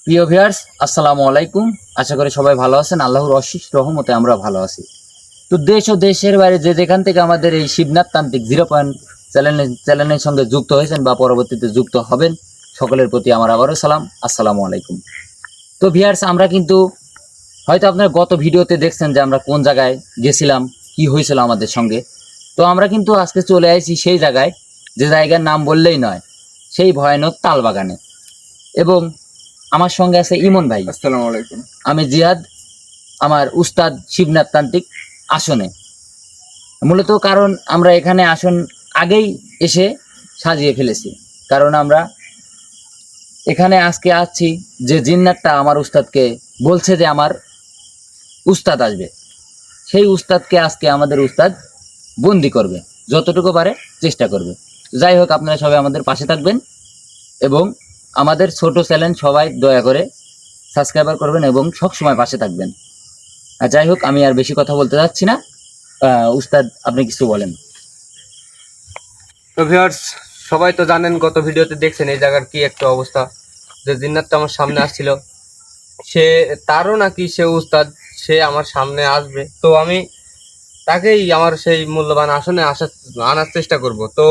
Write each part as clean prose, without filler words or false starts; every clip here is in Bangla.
প্রিয় ভিউয়ার্স, আসসালামু আলাইকুম। আশা করি সবাই ভালো আছেন। আল্লাহর অশেষ রহমতে আমরা ভালো আছি। তো দেশ ও দেশের বাইরে যে যেখান থেকে আমাদের এই শিবনাথ তান্ত্রিক 0 পয়েন্ট চ্যানেলের সঙ্গে যুক্ত হয়েছেন বা পরবর্তীতে যুক্ত হবেন, সকলের প্রতি আমার আবারও সালাম, আসসালামু আলাইকুম। তো ভিউয়ার্স, আমরা কিন্তু হয়তো আপনার গত ভিডিওতে দেখছেন যে আমরা কোন জায়গায় গেছিলাম, কি হয়েছিল আমাদের সঙ্গে। তো আমরা কিন্তু আজকে চলে আসছি সেই জায়গায়, যে জায়গার নাম বললেই নয়, সেই ভয়ানক তালবাগানে। এবং আমার সঙ্গে আছে ইমন ভাই। আসসালামু আলাইকুম। আমি জিহাদ, আমার উস্তাদ শিবনাথ তান্ত্রিক আসনে। মূলত কারণ আমরা এখানে আসন আগেই এসে সাজিয়ে ফেলেছি, কারণ আমরা এখানে আজকে আসছি যে জিন্নাতটা আমার উস্তাদকে বলছে যে আমার উস্তাদ আসবে, সেই উস্তাদকে আজকে আমাদের উস্তাদ বন্দি করবে, যতটুকু পারে চেষ্টা করবে। যাই হোক, আপনারা সবাই আমাদের পাশে থাকবেন এবং আমাদের ছোট চ্যানেল সবাই দয়া করে সাবস্ক্রাইবার করবেন এবং সব সময় পাশে থাকবেন। আর যাই হোক, আমি আর বেশি কথা বলতে যাচ্ছি না। উস্তাদ, আপনি কিছু বলেন। তো ভিউয়ার্স, সবাই তো জানেন, গত ভিডিওতে দেখছেন এই জায়গার কি একটা অবস্থা। যে জিন্নাতটা আমার সামনে আসছিল, সে তারও নাকি সে উস্তাদ, সে আমার সামনে আসবে। তো আমি তাকেই আমার সেই মূল্যবান আসনে আনার চেষ্টা করব। তো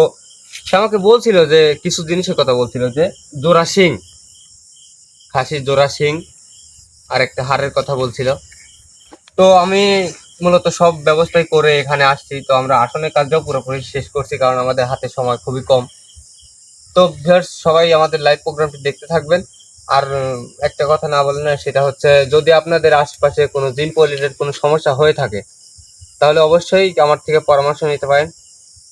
সে আমাকে বলছিল যে কিছু জিনিসের কথা বলছিল, যে জোড়া শিং, খাসির জোড়া শিং, আর একটা হাড়ের কথা বলছিল। তো আমি মূলত সব ব্যবস্থাই করে এখানে আসছি। তো আমরা আসনের কাজটাও পুরোপুরি শেষ করছি, কারণ আমাদের হাতে সময় খুবই কম। তো ভিউয়ার্স, সবাই আমাদের লাইভ প্রোগ্রামটি দেখতে থাকবেন। আর একটা কথা না বলে না, সেটা হচ্ছে, যদি আপনাদের আশেপাশে কোনো জিন পলিটের কোনো সমস্যা হয়ে থাকে, তাহলে অবশ্যই আমার থেকে পরামর্শ নিতে পারেন।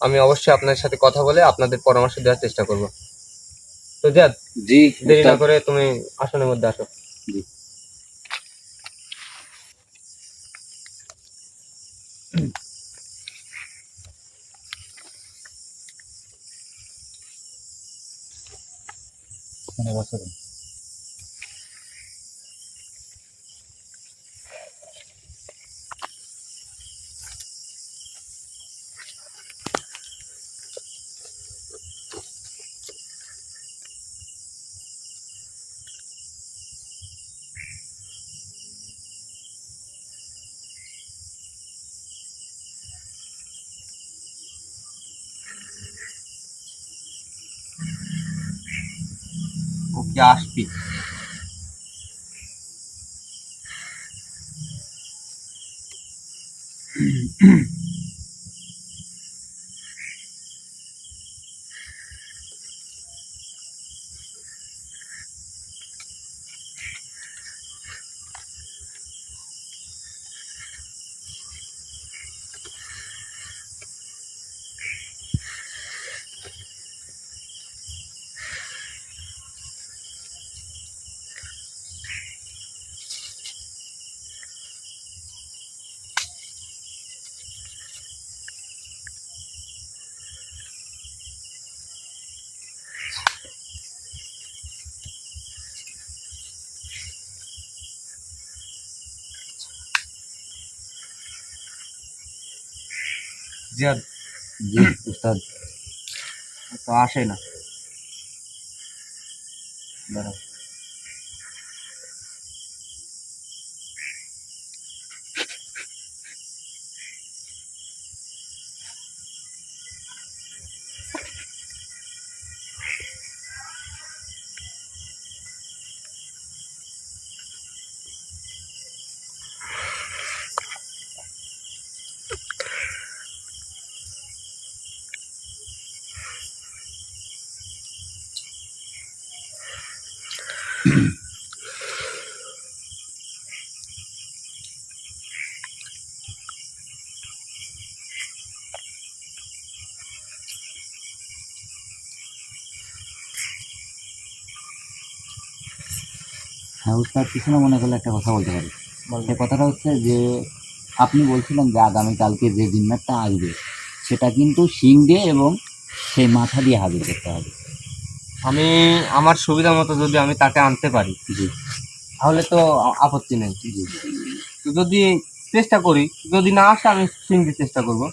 আমি অবশ্যই আপনাদের সাথে কথা বলে আপনাদের পরামর্শ দেওয়ার চেষ্টা করব। তো জিয়াদ, জি, দেরি না করে তুমি আসনের মধ্যে আসো। জি। ওকে, আসবি। জিয়াদ, জি উস্তাদ। তো আসে না। দাঁড়াও। হ্যাঁ উস্তাদ, কিছু না মনে করলে একটা কথা বলতে পারি। সে কথাটা হচ্ছে যে আপনি বলছিলেন যে আগামীকালকে যে জিন্নাতটা আসবে, সেটা কিন্তু শিং দিয়ে এবং সেই মাথা দিয়ে হাজির করতে হবে। আমি আমার সুবিধা মতো যদি আমি তাকে আনতে পারি, জি তাহলে তো আপত্তি নেই। জি। তো যদি চেষ্টা করি, যদি না আসে আমি সিং দিয়ে চেষ্টা করব।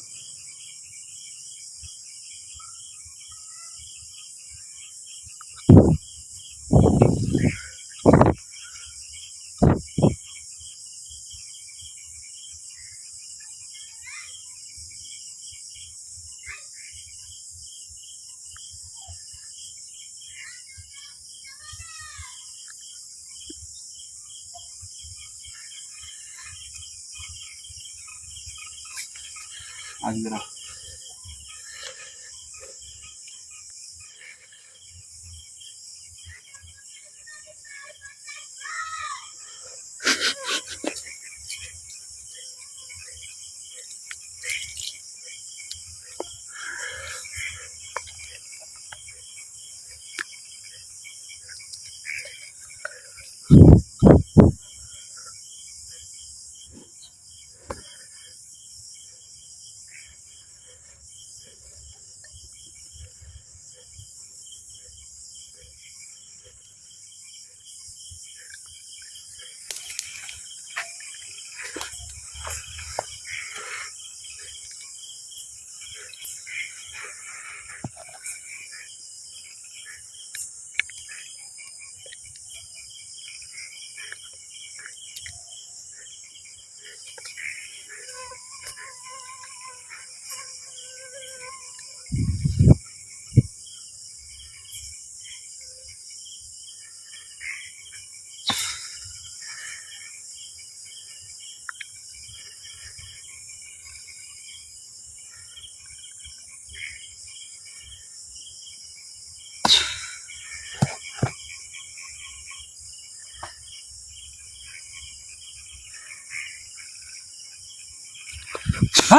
আসবে না।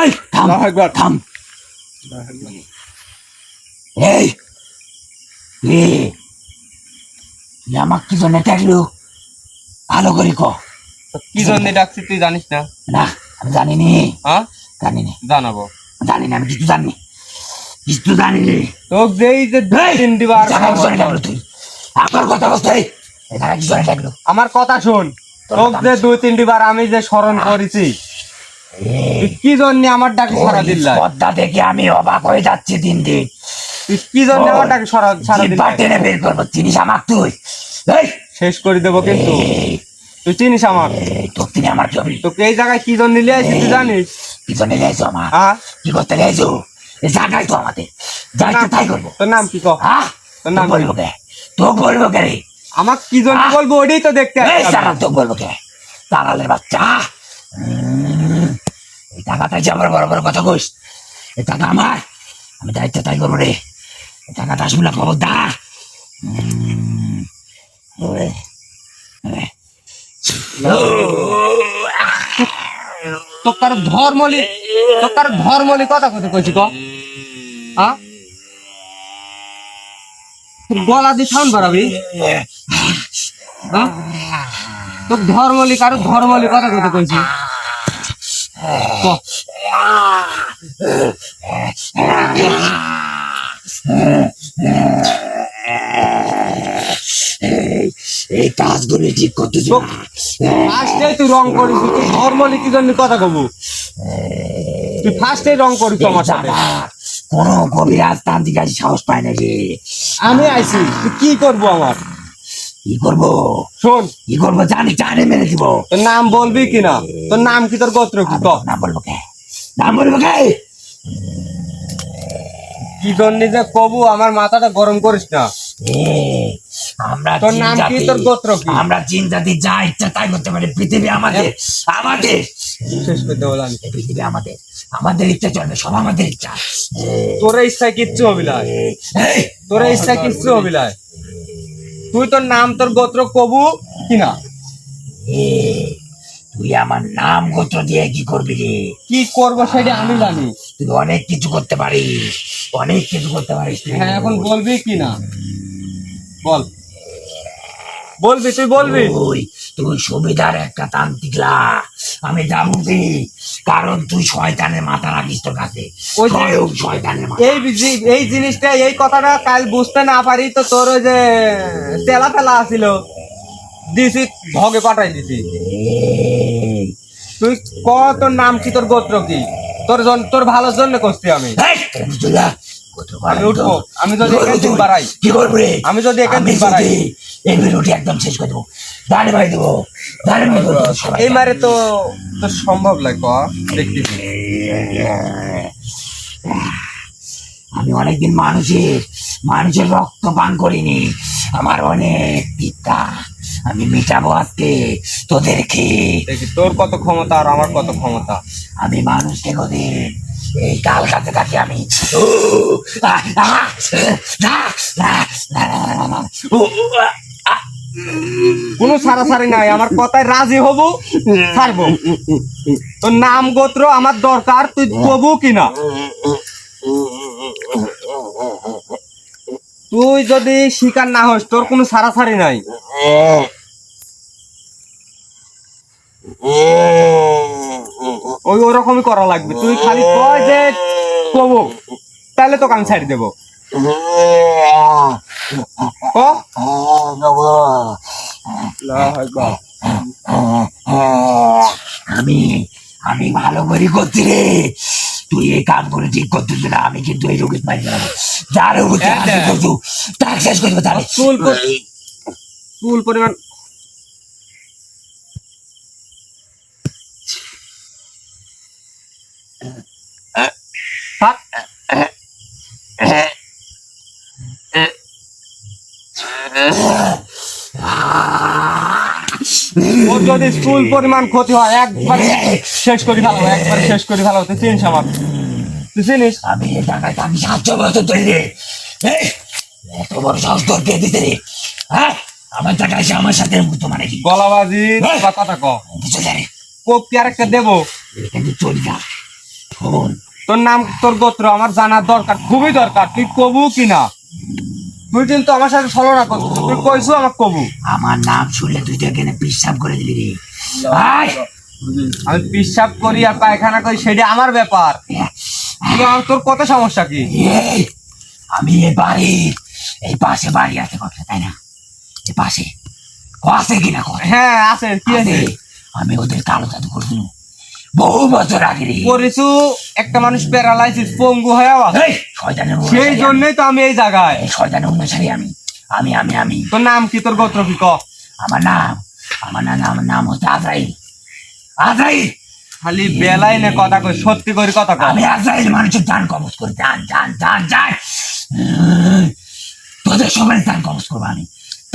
এই থাম আল্লাহু আকবার। থাম এই এ তুই আমাকে কি জন্য ডাকলো ভালো করে ক। তো কি জন্য ডাকছি তুই জানিস না? না আমি জানিনি হ্যাঁ, জানিনি জানাবো। জানিনি আমি কিছু জানি কিছু জানিনি। তো যেই যে এই, তিন দিবার জায়গায় কি জন্য ডাকলো তুই আমার কথা বলতে এই জায়গায় কি জন্য ডাকলো আমার কথা শোন। তোকে যে দুই তিনটি বার আমি যে স্মরণ করেছি, তুই কি জন্য আমার ডাকে সারা দিল্লা? পদ্মা দেখে আমি অবাক হয়ে যাচ্ছি দিন দিন। তুই কি জন্য আমার ডাকে সারা জিব্বা দিল্লা? টেনে বের করবো চিনিস আমাকে তুই এই শেষ করে দেবো কিন্তু। এই, তুই চিনিস আমার? এই, তোর তিনি আমার ছবি তোকে এই জায়গায় কি জন্য নিয়ে আসিস তুই জানিস? কি জন্য লেছো আমার হ্যাঁ, কি করতে লেছো এই জায়গায় তো আমাদের যাইতে তাই করবো তোর নাম কি কহ? হ্যাঁ তোর নাম তো বলবো কে তো বলবো কে রে আমাকে কি জন্য বলবো ওইটাই তো দেখতে এই আসছি সারা আমি। তো বলবো কে তারালের বাচ্চা এই টাকাটাই যে আমার বড় বড় কথা কইস এই টাকা আমার আমি দায়িত্ব তাই করবো রে এই টাকাটা আসবো না খবরদার ওরে, ওরে। তোর ধর্মলি কথা কইতে কইছি কহ? হ্যাঁ, তোর গলা দিয়ে সাউন্ড বাড়াবি? হ্যাঁ, তোর ধর্মলি কথা কইতে কইছি কহ? এই কাজগুলি ঠিক করতেছি তো ফার্স্টেই তুই রং করিস, তুই ধর্মলি কি জন্য কথা কব? তুই ফার্স্টেই রং করিস আমার সাথে। কোন কবিরাজ তান্ত্রিক আজ সাহস পায় না রে আমি আইছি, তুই কি করবো আমার? কি করবো শোন, কি করবো জানি জানে মেরে দিব তোর নাম বলবি কিনা? তোর নাম কি, তোর গোত্র কি? আমি কহ। নাম বলবো কে নাম বলবো কে কি জন্য যে কবু আমার মাথাটা গরম করিস না। আমরা তোর নাম কি, তোর গোত্র কি? আমরা জিন জাতি যা ইচ্ছা তাই করতে পারি পৃথিবী আমাদের আমাদের শেষ করতে বললাম, এই পৃথিবী আমাদের আমাদের ইচ্ছা চলবে সব আমাদের ইচ্ছা তোর ইচ্ছায় কিচ্ছু হবিলায়, এই, তোর ইচ্ছায় কিচ্ছু হবিলায়। তুই তোর নাম তোর গোত্র কবু কিনা? তুই আমার নাম গোত্র দিয়ে কি করবি রে কি করবো সেটা আমি জানি। তুই অনেক কিছু করতে পারিস অনেক কিছু করতে পারিস তুই। হ্যাঁ, এখন বলবি কিনা বল, বলবি তুই বলবি। তুই সুবিধার একটা তান্ত্রিকলা আমি যাবো কি কারণ তুই শয়তানের মাথা রাখিস তোর কাছে ওই যে- স্বয়ং শয়তানের মাথা এই জিনিসটা, এই কথাটা কাল বুঝতে না পারি তো তোর ওই যে তেলা ফেলা আছিল দিছি, ভগে পাঠাই দিছি। এই, তুই ক তোর নাম কি, তোর গোত্র কি? তোর ভালোর জন্য করছি আমি। এই, তুই চলে যা। গোত্র বাড়াই আমি উঠবো, তো। আমি যদি কি করবি এখান থেকে তুই? বাড়াই? কি করবি রে? আমি যদি এখান আমি থেকে বাড়াই? যদি এই ভিডিওটি একদম শেষ করে দেবো দাঁড়ে ভাই দেবো দাঁড়ে ভাই দেবো সবাই এই মারে তো তোর সম্ভব লাগে ক, দেখতেছি। আমি অনেকদিন মানুষের রক্ত পান করিনি আমার অনেক পিতা আমি মিটাবো আজকে তোদেরকে দেখি তোর কত ক্ষমতা আর আমার কত ক্ষমতা। আমি মানুষকে কোনদিন এই তাল গাছে থাকি আমি। ও, আহ, আহ, না, না, না, না, না, না, ও, আহ, কোনো সারাসারি নাই, আমার কথায় রাজি হব, ছাড়বো। তোর নাম গোত্র আমার দরকার, তুই কবু কিনা। তুই যদি শিকার না হস তোর কোনো সারাসারি নাই। ওই ওরকমই করা লাগবে, তুই খালি কয় যে কবু, তাহলে তোকে আমি ছাড়ি দেবো। ক আমি আমি ভালো করে করছি রে। তুই এই কাম করে ঠিক করতেছ না, আমি কিন্তু এই রোগীর মারি যাবো। যার করছু তাকে শেষ করবো তাহলে। চুল পরিমাণ থাক। ওর যদি চুল পরিমাণ ক্ষতি হয় একবার শেষ করে ফেলাবো, একবার শেষ করে ফেলাবো। তুই চিনিস আমার, তুই চিনিস আমি এই টাকায় আমি 700 বছর ধরে রে। এই, এত বড় সাহস তোর কে দিতে রে? হ্যাঁ, আমার টাকা এসে আমার সাথে মুক্ত মানে কি? গলাবাজি বা কথা ক। চলে রে, কোপ কি আরেকটা দেবো? এখানে চলি না। শোন, তোর নাম তোর গোত্র আমার জানার দরকার, খুবই দরকার। তুই কবু কিনা? তুই কিন্তু আমার সাথে ছলনা করছিস, তুই কইছো আমার কবু। আমার নাম শুনলে তুই তো এখানে পিসাব করে দিবি রে। আয়, আমি পিসাব করি আর পায়খানা করি সেটা আমার ব্যাপার। তোর কত সমস্যা কি? এই, আমি এ বাড়ি, এই পাশে বাড়ি আছে কথা, তাই না? এই পাশে আছে কিনা করে? হ্যাঁ আছে, কি আছে? আমি ওদের কালো জাদু করছিল বহু বছর আগে রে। করেছু, একটা মানুষ প্যারালাইসিস পঙ্গু হয়ে আছে, এই, শয়তানের সেই অনুসারী আমি। জন্যই তো আমি এই জায়গায়। এই শয়তানের অনুসারী আমি। আমি আমি আমি তোর নাম কি, তোর গোত্র কি ক? আমার নাম হচ্ছে আজরাইল। আজরাইল, খালি বেলাই নে কথা কই, সত্যি করে কথা কই। আমি আজরাইল মানুষের জান কবজ করি। জান জান জান জান তোদের সবাই জান কবজ করবো আমি।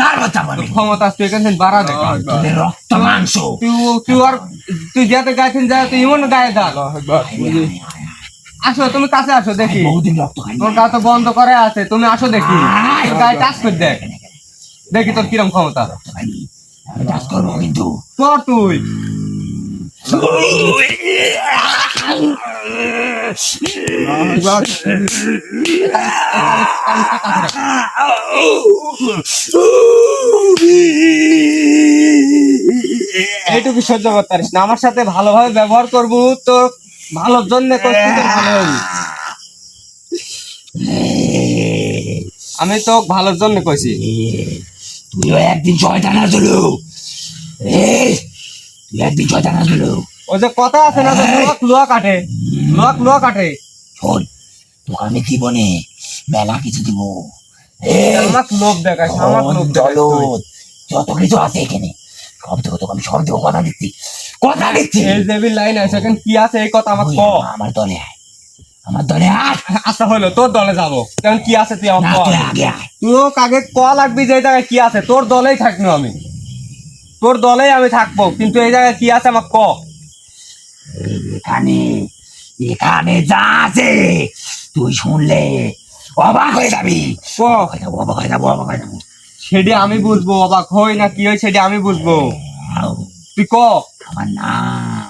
তার কথা বলি ক্ষমতা তুই এখান থেকে বাড়া দেখ। তোদের রক্ত মাংস। তুই যাতে গাইছেন যা, তুই এমন গায়ে যা। আসো, তুমি কাছে আসো দেখি। বহুদিন রক্ত খাই। তোর গা তো বন্ধ করে আছে, তুমি আসো দেখি। তোর গায়ে টাচ করে দেখ, দেখি তোর কিরম ক্ষমতা। আমি কাজ করবো কিন্তু। কর তুই। এইটুকু সহ্য করতে পারিস না? আমার সাথে ভালোভাবে ব্যবহার করবো তো ভালোর জন্য করছি, তো ভালো হবি। আমি তো ভালোর জন্য কইছি। তুইও একদিন শয়তান আসলো। তুই একদিন শয়তান আসলো। ওই যে কথা আছে না, যে লোক লোয়া কাটে, লোক লোয়া কাটে। শোন, তোকে আমি জীবনে মেলা কিছু দিব। আমার লোভ দেখাস, আমার লোভ দেখাস তুই। যত কিছু আছে এখানে সব থেকে তোকে আমি সব থেকে কথা দিচ্ছি, কথা দিচ্ছি। এই দেবীর লাইন আছে, এখানে কি আছে এই কথা আমার ক। আমার দলে আয়, আমার দলে আয়। আচ্ছা হইলো, তোর দলে যাবো। কেমন কি আছে তুই আমার না, ক। তুই আগে আয়। তুইও কাকে ক লাগবি যে এই জায়গায় কি আছে, তোর দলেই থাকবো আমি, তোর দলেই আমি থাকবো, কিন্তু এই জায়গায় কি আছে আমার ক। এখানে এখানে যা আছে তুই শুনলে অবাক হয়ে যাবি। ক অবাক হয়ে যাবো, অবাক হয়ে যাবো। সেটি আমি বুঝবো, অবাক হই না কি হয় সেটি আমি বুঝবো। তুই ক। আমার নাম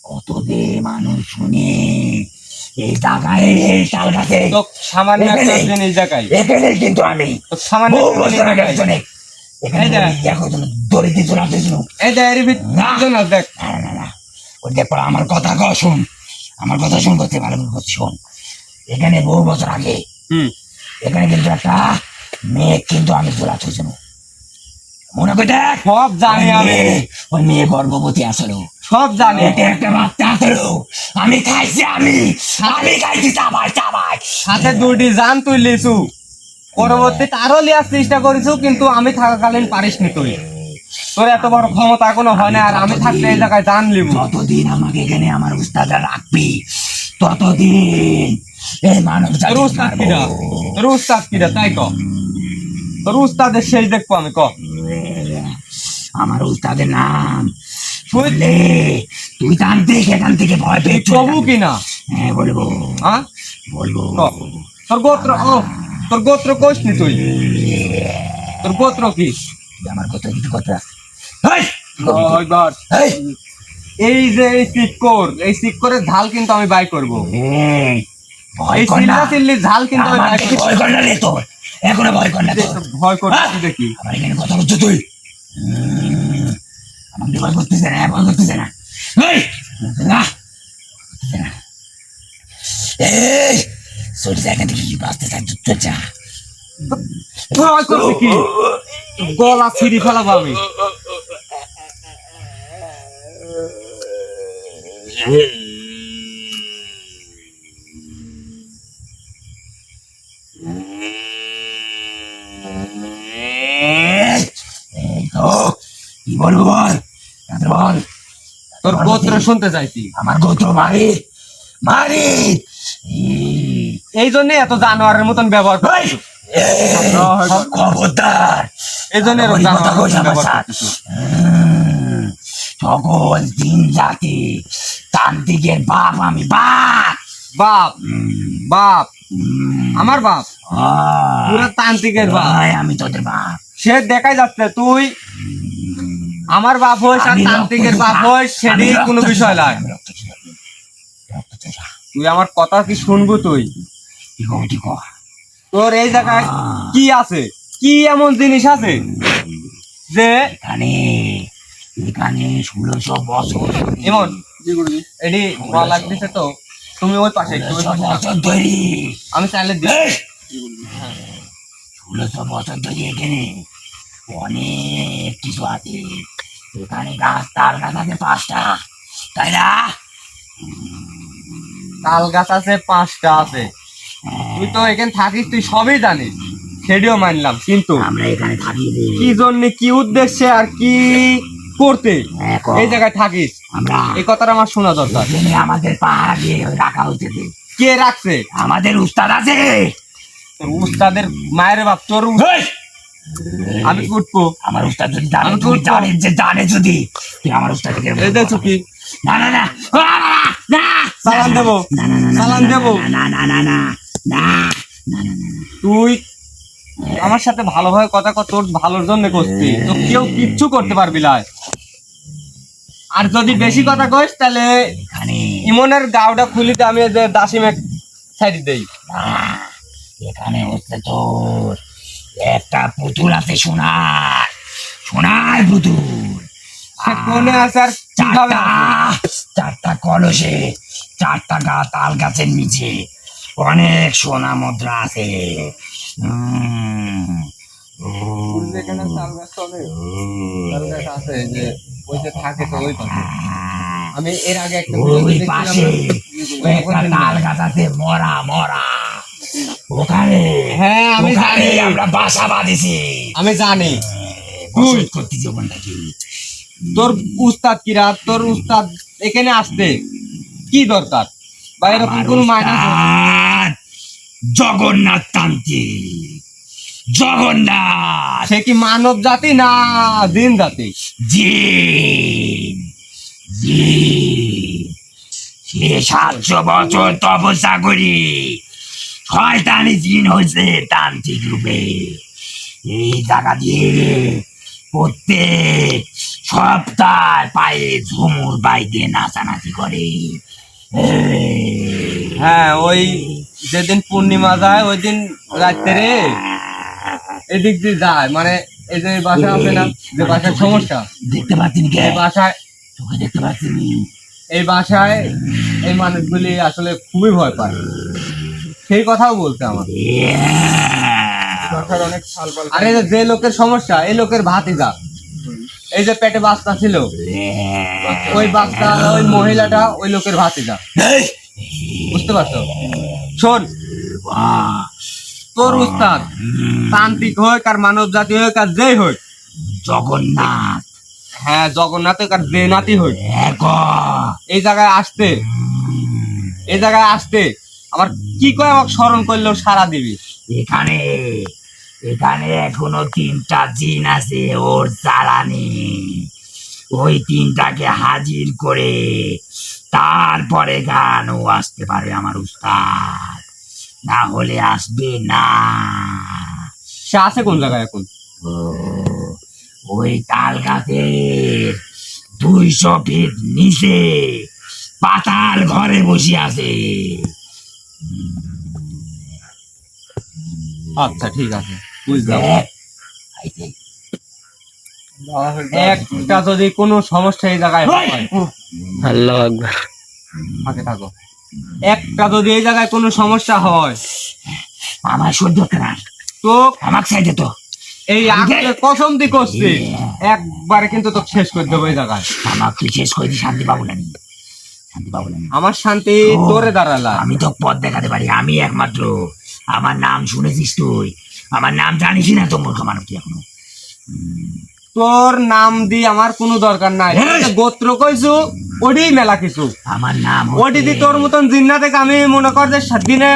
কত যে মানুষ শুনে এই জায়গায়, এই তাল গাছে। তো সামান্য একটা জিনিস দেখাই, এখানে কিন্তু আমি তো সামান্য বহু একটা জিনিস বছর আগে দেখাই। একজনে এখানে এই যে। এখন দরিদ্র চলে আসছিল। এই যে এর ভিতরে না দেখ। না না না, ওই দেখ আমার কথা কর, শোন আমার কথা শোন, করতে ভালো করে শোন। এখানে বহু বছর আগে এখানে কিন্তু একটা মেয়ে কিন্তু আমি তোলা ছিল, মনে করে দেখ। সব জানি আমি, ওই মেয়ে গর্ভবতী আসলো, সব জানি। পেটে একটা বাচ্চা আসলো, আমি খাইছি, আমি খাইছি চাবাই চাবাই। হাতে দুটি জান তুই লিছু, পরবর্তীতে আরো লিয়ার চেষ্টা করিছু, কিন্তু আমি থাকাকালীন পারিসনি তুই। তোর এত বড় ক্ষমতা এখনো হয় না, আর আমি থাকতে এই জায়গায় জান লিব। যতদিন আমাকে এখানে আমার উস্তাদা রাখবি ততদিন এই মানব তোর উস্তাদ কিরা, তোর উস্তাদ কিরা তাই ক। তোর উস্তাদের শেষ দেখবো আমি, ক। আমার উস্তাদের নাম শুনলে তুই তান্ত্রিক, এখান থেকে ভয় পেয়ে চলে কবু যাবি। কিনা? হ্যাঁ বলবো হ্যাঁ বলবো। ক। তোর গোত্র তোর গোত্র কইস নি তুই, তোর গোত্র কি? আমার কথা কিছু কথা এই, এবার এই, এই যে এই সিক্করের ঝাল কিন্তু আমি বাই করবো, এই, ভয় এই কর না। চিল্লা চিল্লির ঝাল কিন্তু আমি আমার বাই দেখে করবো। ভয় কর না রে তোর, এখনো ভয় কর না তোর। ভয় করছি দেখি। আমার এখানে কথা বলছো তুই, আমাকে ভয় করতেছে না, ভয় করতেছে না। এই, না, করতেছে না। এই, সরি জায়গা থেকে কি বাঁচতে চাই, চুপ যা। ভয় করছি কি, গলা ছিঁড়ি ফেলাবো আমি। এই তো, কি বলবো বল, তাতে বল। তোর গোত্র শুনতে চাইছি, আমার গোত্র মারি মারি। এই জন্য এত জানোয়ারের মতন ব্যবহার এই, এই, খবরদার, এই জন্য ওই কথা কইস আমার ব্যবহার সাথে। করতেছিস। সকল দিন জাতি তান্ত্রিকের বাপ আমি, বাপ। বাপ বাপ আমার বাপ আহ, পুরো তান্ত্রিকের বাপ। ওই আমি তোদের বাপ। সে দেখাই যাচ্ছে তুই আমার বাপ হইস আর আমি তান্ত্রিকের রক্ত বাপ চোষা, হইস, সেটি আমি রক্ত কোনো চোষা, বিষয় নয়। আমি রক্ত চোষা, রক্ত চোষা। তুই আমার কথা কি শুনবো তুই? কি কও, কি কও? তোর এই জায়গায় কি আছে, কি এমন জিনিস আছে যে এখানে এখানে 1600 বছর এমন এটি ভালো লাগতেছে? তো তুমি ওই পাশে একটু, ওই 1600 পাশে বছর ধরে, আমি চাইলে দিই। এই, 1600 বছর ধরে এখানে অনেক কিছু আছে। এখানে গাছ, তাল গাছ আছে 5টা, তাই না? তাল গাছ আছে 5টা আছে, তুই তো এখানে থাকিস, তুই সবই জানিস, সেটিও মানলাম, কিন্তু আমরা এখানে থাকি রে। কি জন্য, কি উদ্দেশ্যে আর কি করতে এখন এই জায়গায় থাকিস, আমরা এই কথাটা আমার শোনা দরকার। এখানে আমাদের পাহারা দিয়ে রাখা হয়েছে। কে রাখছে? আমাদের উস্তাদ আছে। তোর উস্তাদের মায়ের বাপ, তোর এই, আমি উঠবো। আমার উস্তাদ যদি জানে, আমি তুই তো- জানিস যে জানে, যদি তুই আমার উস্তাদকে এই দেখছো কি না না না না, চালান দেবো, না না না না, চালান দেবো। না না না না না না না না। তুই আমার সাথে ভালোভাবে কথা কর, তোর ভালোর জন্য করছি, তো কেউ কিচ্ছু করতে পারবি না। আর যদি বেশি কথা কইস তাহলে এখানে ইমনের গাওটা খুলিতে আমি এই যে দাসিমে ছাড়ি দেই। এখানে হচ্ছে তোর একটা পুতুল আছে, সোনার সোনার পুতুল। সে কোনে আছে আর কিভাবে আছে? চারটা কলসে, 4টা তাল গাছের নিচে অনেক সোনা মুদ্রা আছে। যেখানে তাল গাছ চলে, তাল গাছ আছে যে ওই যে থাকে, তো ওই পাশে আমি এর আগে একটা ওই পাশে একটা তাল গাছ আছে, মরা মরা। ওখানে, হ্যাঁ আমি ওখানে জানি, আমরা বাসা বাঁধেছি। আমি জানি। বসত করতে জীবন থাকি। তোর উস্তাদ কিরা, তোর উস্তাদ এখানে আসতে কি দরকার, বা এরকম আমার কোনো মাইনা আছে? উস্তাদ জগন্নাথ তান্ত্রিক, জগন্নাথ সে কি মানব জাতি না জিন জাতি? জিন, জিন। সে 700 বছর তপস্যা করি শয়তানি জিন হয়েছে তান্ত্রিক রূপে। এই জায়গা দিয়ে প্রত্যেক সপ্তাহ পায়ে ঝুমুর বাইতে নাচানাচি করে। হ্যাঁ, ওই যেদিন পূর্ণিমা যায় ওই দিন রাত্রে এদিক দিয়ে যায়, মানে এই যে বাসা আছে না, যে বাসার সমস্যা, দেখতে পাচ্ছেন কে? এই বাসায়, চোখে দেখতে পাচ্ছেন? এই বাসায় এই মানুষগুলি আসলে খুবই ভয় পায়, সেই কথাও বলতে আমার। আরে যে লোকের সমস্যা, এই লোকের ভাতিজা, এই যে পেটে বাচ্চা ছিল, ওই বাচ্চা, ওই মহিলাটা ওই লোকের ভাতিজা, বুঝতে পারছো? শোন, তোর উস্তাদ তান্ত্রিক হোক আর মানব জাতি হোক আর যেই হোক, জগন্নাথ, হ্যাঁ জগন্নাথ হোক আর যে নাতি হোক, এক এই জায়গায় আসতে, এই জায়গায় আসতে আমার কি করে আমাকে স্মরণ করলেও সারা দিবি। এখানে এখানে এখনো 3টা জিন আছে ওর জ্বালানি। ওই 3টাকে হাজির করে তারপরে গানও আসতে পারে আমার উস্তাদ, না হলে আসবে না। সে আছে কোন জায়গায় এখন? ও, ওই তাল গাছের 200 ফিট নিচে পাতাল ঘরে বসে আছে। আচ্ছা ঠিক আছে, বুঝলাম। দেখ, আইতে। একটা যদি কোনো সমস্যা এই জায়গায় হয়, আল্লাহ আকবার। থাকে থাকো, একটা যদি এই জায়গায় কোনো সমস্যা হয়, আমার সহ্য হচ্ছে না, তো আমার সাইডে তো এই আজকে কসম দি করছি, একবারে কিন্তু তো শেষ করে দেবো এই জায়গায়। আমার তুই শেষ করে দিই, শান্তি পাবো না আমি, শান্তি পাবো না আমি। আমার শান্তি তোরে দাঁড়ালা। আমি তো পথ দেখাতে পারি, আমি একমাত্র। আমার নাম শুনেছিস তুই? আমার নাম জানিস না তো মূর্খ মানব তুই এখনো? তোর নাম দি আমার কোনো দরকার নাই, এই! গোত্র কইছু ওডি মেলা কিছু, আমার নাম ওডি দি তোর মতন জিন্না থেকে আমি মনে কর যে দিনে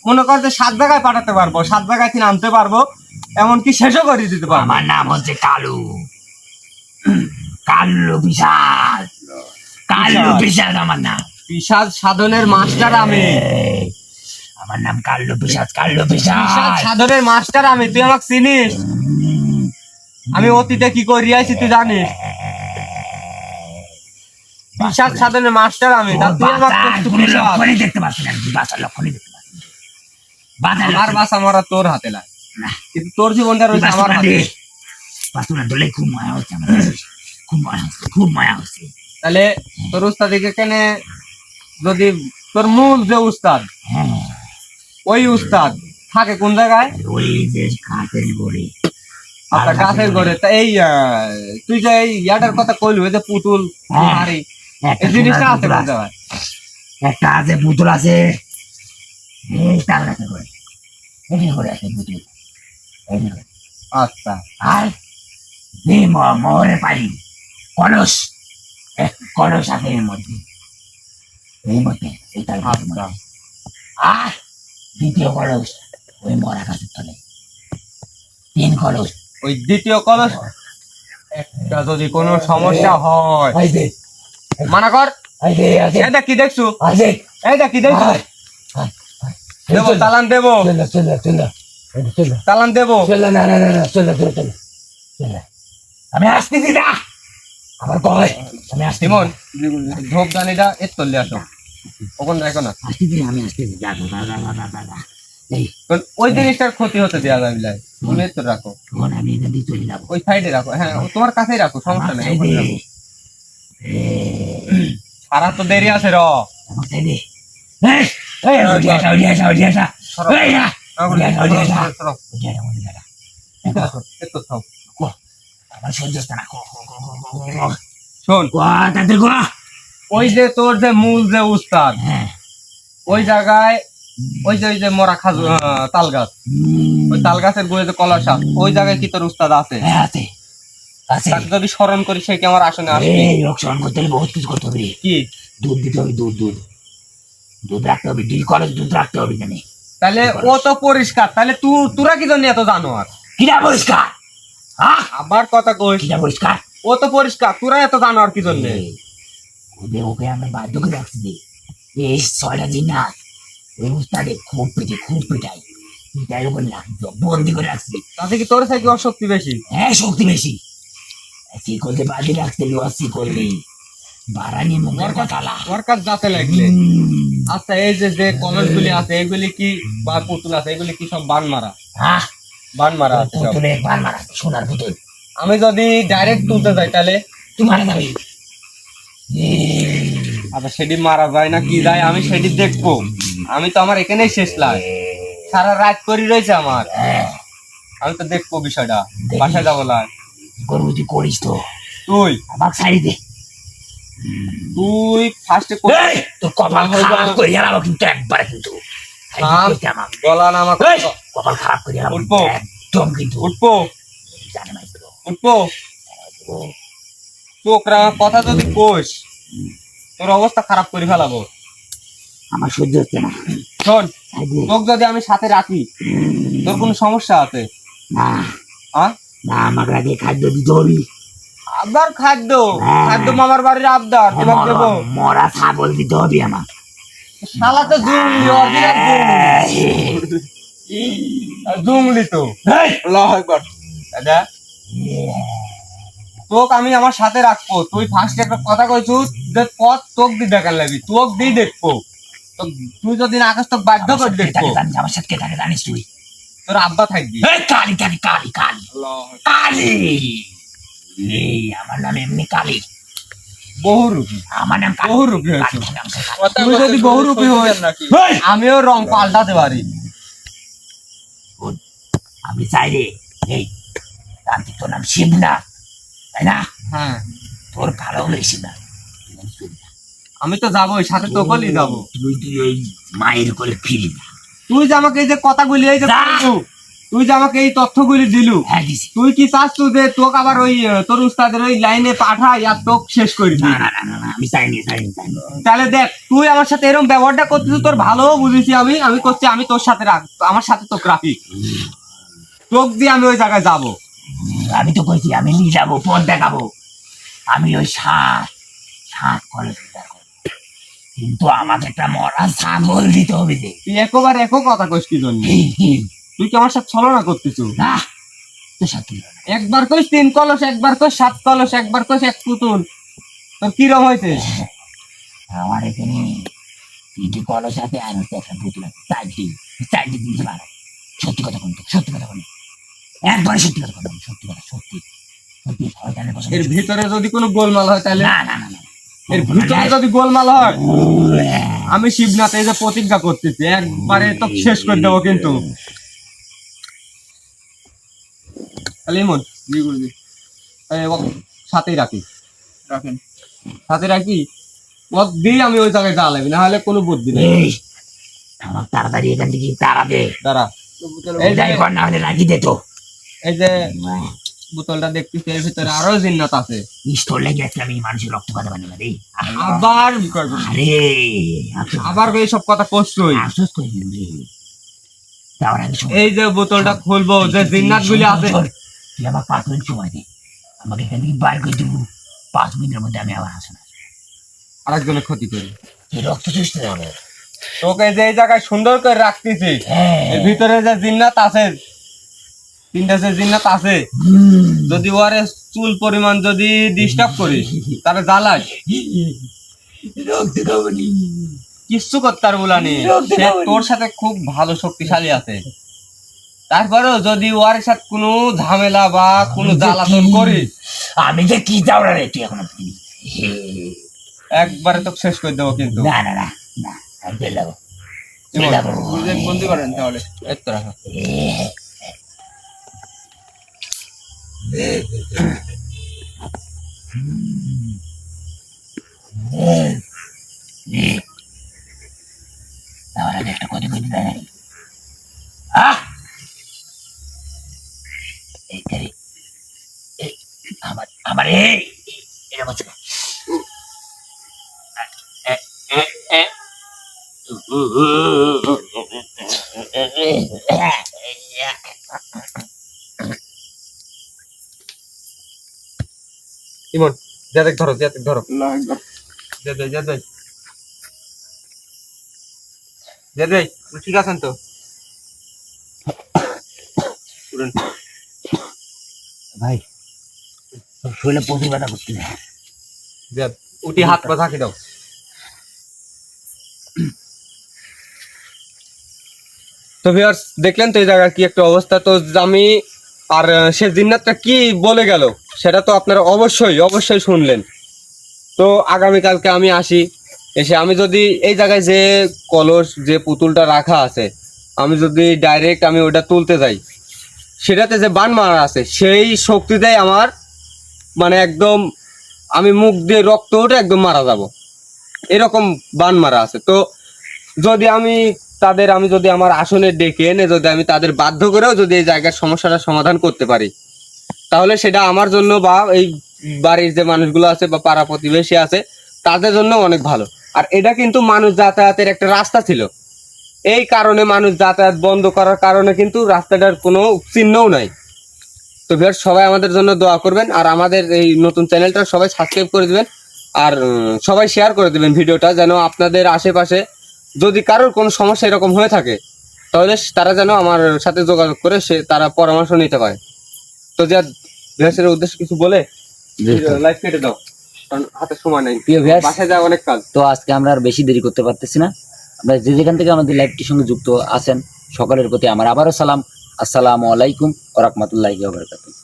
মনে কর যে 7 জায়গায় পাঠাতে পারবো, 7 জায়গায় থেকে আনতে পারবো, এমনকি শেষও করে দিতে পারবো। আমার নাম হচ্ছে কালু, কালু বিশাল, কালু বিশাল আমার নাম। পিশাচ সাধনের মাস্টার আমি, এই, আমার নাম কালু বিশাল, কালু পিশাচ বিশাল। সাধনের মাস্টার আমি, তুই আমাকে চিনিস? আমি অতীতে কি করি আইছি তুই জানিস? পিশাচ সাধনের মাস্টার আমি, তা তুই আমাকে করছিস কোনো পিশাচ। লক্ষণই দেখতে পাচ্ছি না, তুই বাসার লক্ষণই দেখতে পাচ্ছি না। বাজার আমার বাসা মরা তোর হাতে লাগে, না, কিন্তু তোর জীবনটা রয়েছে আমার হাতে। বাসুনা দলে খুব মায়া হচ্ছে আমার কাছে। খুব মায়া হচ্ছে, খুব মায়া হচ্ছে। তাহলে তোর উস্তাদিকে কেনে, যদি তোর মূল যে উস্তাদ, হ্যাঁ, ওই উস্তাদ থাকে কোন জায়গায়? ওই যে কাঠের গড়ে, আপনার গাছের ঘরে। তা এই তুই যে এই ইয়াটার কথা কইলি, ওই যে পুতুল হ্যাঁ। হাড়ি, একটা এই জিনিসটা সোনার আছে পুতুল কোন আছে। জায়গায়? একটা আছে পুতুল আছে, এই তার কাছে করে, এখানে করে আছে পুতুল, এখানে করে। আচ্ছা, আর এই মোহরে পাই কলস, এক কলস আছে এর মধ্যে, এই মধ্যে, এই তার গাছের আচ্ছা। মধ্যে। আর দ্বিতীয় কলস ওই মরা গাছের তলে, 3 কলস। ওই দ্বিতীয় কলস, একটা যদি কোনো সমস্যা হয়, এই যে, মানা কর। এই যে আছে, এটা কি দেখছো? আছে, এইটা কি দেখছো? আয়, আয়, আয়। দেবো, চল, চালান দেবো, চল, চল, চল, চল, চালান দেবো। চল, না, না, না, না, চল, চল, চল, চল। আমি আসতেছি না, আমার কয়, আমি আসতেছি সিমন, না। ধূপ দানিটা এর তল্লে আসো, ওখানে রাখো না, আসতেছি, আমি আসতেছি, যা, যা, যা, যা, যা, যা, যা। এই, কারণ ওই জিনিসটার ক্ষতি হতে দেওয়া যাবে না, তুমি এর তো রাখো, তখন আমি এখান দিয়ে চলে যাবো। ওই সাইডে রাখো। হ্যাঁ, ও তোমার কাছেই রাখো, সমস্যা আমার নেই, সাইডে, ওখানে রাখো। সারা তো দেরি আছে র। আমার সাইডে। এই, এই, ওদিকে আসা, ওদিকে আসা, ওদিকে আসা। সরো। এই না, ওদিকে আসা, ওদিকে আসা। সরো, ওদিকে আসা, ওদিকে আসা। সরো, এর তো থাও। আমার সহ্য হচ্ছে না, শোন, তাদের গোয়া। ওই যে তোর যে মূল যে উস্তাদ, হ্যাঁ, ওই জায়গায় ওই যে মরা খাজু তাল গাছ, ওই তাল গাছের গোড়ে যে কলার শাক, ওই জায়গায় কি তোর উস্তাদ আছে? হ্যাঁ, আছে, আছে। তাকে যদি স্মরণ করি, সে কি আমার আসনে আসবে? এই লোক স্মরণ করতে হলে বহুত কিছু করতে হবে। কি? দুধ দিতে হবে, দুধ, দুধ, দুধ রাখতে হবে, 2 কলস দুধ রাখতে হবে জানি। তাহলে ও তো পরিষ্কার, তাহলে তোরা কি জন্য এত জানো? আর কিনা পরিষ্কার? আবার কথা কইস, কিনা পরিষ্কার? ও তো পরিষ্কার, তোরা এত জানো আর কি জন্য? এই, ওকে আমরা বাধ্য করে রাখছি যে, এই 6টা দিন না, ওই উস্তাদে খুব পিটাই, পিটাই ওপর বন্দি করে রাখছি। তাতে কি তোর থেকে ওর শক্তি বেশি? হ্যাঁ, শক্তি বেশি। শিকলতে বাঁধে রাখতে লোহার শিকল নেই, বাড়ানি মুখের কথালা। ওর কাজ যাতে লাগলে। আচ্ছা, এই যে যে কলস গুলি আছে, এগুলি কি, বা পুতুল আছে, এগুলি কি সব বান মারা? হ্যাঁ, বান মারা আছে সব। পুতুলে বান মারা, সোনার পুতুল। আমি যদি ডাইরেক্ট তুলতে যাই, তাহলে তুই মারা যাবে। আচ্ছা, সেটি মারা যায় না কি যায়, আমি সেটি দেখবো। আমি তো আমার এখানেই শেষ লাগ, সারা রাত করি রয়েছে আমার, আমি তো দেখবো বিষয়টা, বাসায় যাবো না। গরু তুই করিস তো, তুই আমার সাইড দে। তুই ফার্স্টে তোর কপাল খারাপ করে গেলাম কিন্তু একবারে, কিন্তু গলা না আমার কপাল খারাপ করে গেলাম উঠবো। একদম, কিন্তু উঠবো, জানে না তো। উঠবো। চোখরা কথা যদি কোষ, তোর অবস্থা খারাপ করে ফেলাবো। আমার সহ্য হচ্ছে না। শোন, side দে। তোকে যদি আমি সাথে রাখি, তোর কোনো সমস্যা আছে? না, হ্যাঁ, না, আমাকে আগে খাদ্য দিতে হবে। আবার খাদ্য খাদ্য মামার বাড়ির আবদার তোমাকে দেবো। মরা ছাগল দিতে হবে আমার। শালা তো জুংলি, অরিজিনাল জুংলি তো। এই! আল্লাহু আকবার। দাদা তোক আমি আমার সাথে রাখবো। তুই ফার্স্ট একটা কথা কইছু যে পথ তোক দি দেখার লাগি, তোক দি দেখবো। তো তুই যদি না আকাশ তোক বাধ্য করে দেখবো। আমার সাথে কে থাকে জানিস তুই? তোর আব্বা থাকবি। এই কালি থাকে, কালি কালি কালি। এই আমার নাম এমনি কালি, বহুরূপী। আমার নাম কালি। বহুরূপী হয়েছে। কালি নাম কালি। তুই যদি বহুরূপী হইস নাকি, এই! আমিও রং পাল্টাতে পারি। আমি চাই রে, এই তান্ত্রিক তোর নাম শিবনাথ, তাই না? হ্যাঁ তোর ভালো হলে শিবনাথ। আমি তো যাবোই, সাথে তোকেই যাবো। তুই ওই মায়ের করে ফিরি না। তুই যে আমাকে এই যে কথাগুলি, এই যে যা। বললু, তুই যে আমাকে এই তথ্যগুলি দিলু, হ্যাঁ দিছি। তুই কি চাস তুই যে তোকে আবার ওই তোর উস্তাদের ওই লাইনে পাঠাই আর তোকে শেষ করে না দিই? না না না না, আমি চাইনি চাইনি চাইনি। তাহলে দেখ, তুই আমার সাথে এরকম ব্যবহারটা করতেছিস, তোর ভালো বুঝেছি আমি। আমি করছি, আমি তোর সাথে রাখ, আমার সাথে তোকে রাখি। তোকে দিয়ে আমি ওই জায়গায় যাবো। আমি তো কইছি আমি নিয়ে যাবো, পথ দেখাবো। আমি ওই সাত করে দেখাবো। কিন্তু আমাকে একটা মরা ছাগল দিতে হবে যে। তুই একবার একো কথা কইস কি জন্য? তুই কি আমার সাথে ছলনা করতেছ? না তোর সাথে না। একবার কইস 3 কলস, একবার কইস 7 কলস, একবার কইস 1 পুতুল। তোর কিরম হয়েছে? আমার এখানে 3টি কলস আছে আর হচ্ছে একটা পুতুল আছে, 4টি দিতে পারো। সত্যি কথা বলতে, সত্যি কথা বলে একবারে সত্যি কথা বলতে, সত্যি কথা, সত্যি সত্যি শয়তানের কথা। এর ভিতরে যদি কোনো গোলমাল হয় তাহলে? না না না না, এর ভিতরে যদি গোলমাল হয়, আমি শিবনাথ এই যে প্রতিজ্ঞা করতেছি, একবারে তো শেষ করে দেবো। কিন্তু তাহলে ইমন জি গুরুজি, সাথেই রাখি, রাখেন সাথে রাখি। ওকে দিয়ে আমি ওই জায়গায় যাওয়া লাগবে, না হলে কোনো বুদ্ধি নেই। এই, আমার তাড়াতাড়ি এখান থেকে তাড়া দে। দাঁড়া, এই যাই কর, না হলে রাখি দে তো। এই যে বোতলটা দেখতেছি, এর ভিতরে আরো জিন্নাত আছে। পিস্তল লেগে আছে, আমি মানুষের রক্ত কথা বানি না রে। আবার আরে আবার এইসব কথা করছই। আফসোস করে দিল রে। যাওয়ার আগে শোন, এই যে বোতলটা খুলবো, যে জিন্নাত গুলি আছে, তুই আমার 5 মিনিট সময় দে, আমাকে এখান থেকে বার করে দিব। 5 মিনিটের মধ্যে আমি আবার আসবো। আরেকজনের ক্ষতি করি। তুই রক্ত চুষতে যাবে। তোকে যে এই জায়গায় সুন্দর করে রাখতেছি, এর ভিতরে যে জিন্নাত আছে, 3টা যে জিন্নাত আছে, যদি ওরে চুল পরিমাণ যদি ডিস্টার্ব করি, তাহলে জ্বালাস, রক্ত খাবনি। কিচ্ছু করতে পারবো না নি। সে তোর সাথে খুব ভালো শক্তিশালী আছে। তারপরেও যদি ওর সাথে কোনো ঝামেলা বা কোনো জ্বালাতন করিস, আমি যে কি যাওয়ার রে তুই এখনো বুঝিনি। একবারে তোকে শেষ করে দেবো। কিন্তু না না না না, আমি চলে যাবো। চলে যাবো। বন্দি করেন তাহলে, এই তো রাখো। আমার আগে একটা কথা কইতে দেয় নাই। এইটারে আমার আমার এটা বলছে না। ইমন যাতে ধরো, যাতে ধরো, যাতে যাতে যাতে ঠিক আছেন তো? ভাই শরীরে প্রচুর ব্যথা করতে উঠি হাত পা থাকি দাও। তো ভিউয়ার্স দেখলেন তো এই জায়গার কি একটা অবস্থা। তো আমি আর সে জিন্নাতটা কি বলে গেল সেটা তো আপনারা অবশ্যই শুনলেন। তো আগামীকালকে আমি আসি, এসে আমি যদি এই জায়গায় যে কলস যে পুতুলটা রাখা আছে, আমি যদি ডাইরেক্ট আমি ওটা তুলতে যাই, সেটাতে যে বান মারা আছে সেই শক্তিটাই আমার মানে একদম আমি মুখ দিয়ে রক্ত উঠে একদম মারা যাব, এরকম বান মারা আছে। তো যদি আমি যদি আমার আসনে ডেকে এনে যদি আমি তাদের বাধ্য করেও যদি এই জায়গার সমস্যাটা সমাধান করতে পারি, তাহলে সেটা আমার জন্য বা এই বাড়ির যে মানুষগুলো আছে বা পাড়া প্রতিবেশী আছে তাদের জন্য অনেক ভালো। আর এটা কিন্তু মানুষ যাতায়াতের একটা রাস্তা ছিল, এই কারণে মানুষ যাতায়াত বন্ধ করার কারণে কিন্তু রাস্তাটার কোনো চিহ্নও নাই। তো ভিউয়ার্স সবাই আমাদের জন্য দোয়া করবেন, আর আমাদের এই নতুন চ্যানেলটা সবাই সাবস্ক্রাইব করে দিবেন, আর সবাই শেয়ার করে দিবেন ভিডিওটা, যেন আপনাদের আশেপাশে যদি কারোর কোনো সমস্যা এরকম হয়ে থাকে তাহলে তারা যেন আমার সাথে যোগাযোগ করে তারা পরামর্শ নিতে পারে। তো যা ভিউয়ার্সের উদ্দেশ্যে কিছু বলে লাইভ কেটে দাও, কারণ হাতে সময় নেই, প্রিয় ভিউয়ার্স, বাসায় যাওয়া অনেক কাজ। তো আজকে আমরা আর বেশি দেরি করতে পারতেছি না। আপনারা যে যেখান থেকে আমাদের লাইভটির সঙ্গে যুক্ত আছেন সকলের প্রতি আমার আবারও সালাম। আসসালামু আলাইকুম ওয়া রাহমাতুল্লাহি ওয়া বারাকাতুহু।